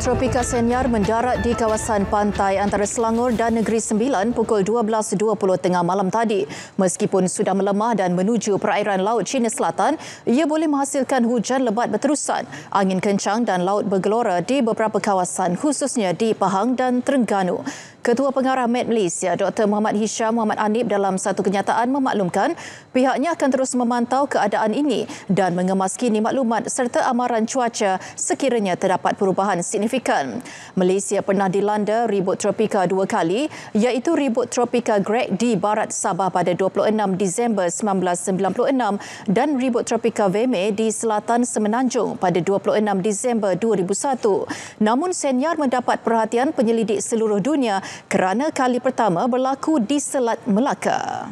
Tropika Senyar mendarat di kawasan pantai antara Selangor dan Negeri Sembilan pukul 12.20 tengah malam tadi. Meskipun sudah melemah dan menuju perairan Laut Cina Selatan, ia boleh menghasilkan hujan lebat berterusan, angin kencang dan laut bergelora di beberapa kawasan khususnya di Pahang dan Terengganu. Ketua Pengarah Met Malaysia, Dr. Muhammad Hisham Muhammad Anib dalam satu kenyataan memaklumkan pihaknya akan terus memantau keadaan ini dan mengemaskini maklumat serta amaran cuaca sekiranya terdapat perubahan signifikan. Malaysia pernah dilanda ribut tropika dua kali, iaitu ribut tropika Greg di barat Sabah pada 26 Disember 1996 dan ribut tropika Veme di selatan Semenanjung pada 26 Disember 2001. Namun Senyar mendapat perhatian penyelidik seluruh dunia kerana kali pertama berlaku di Selat Melaka.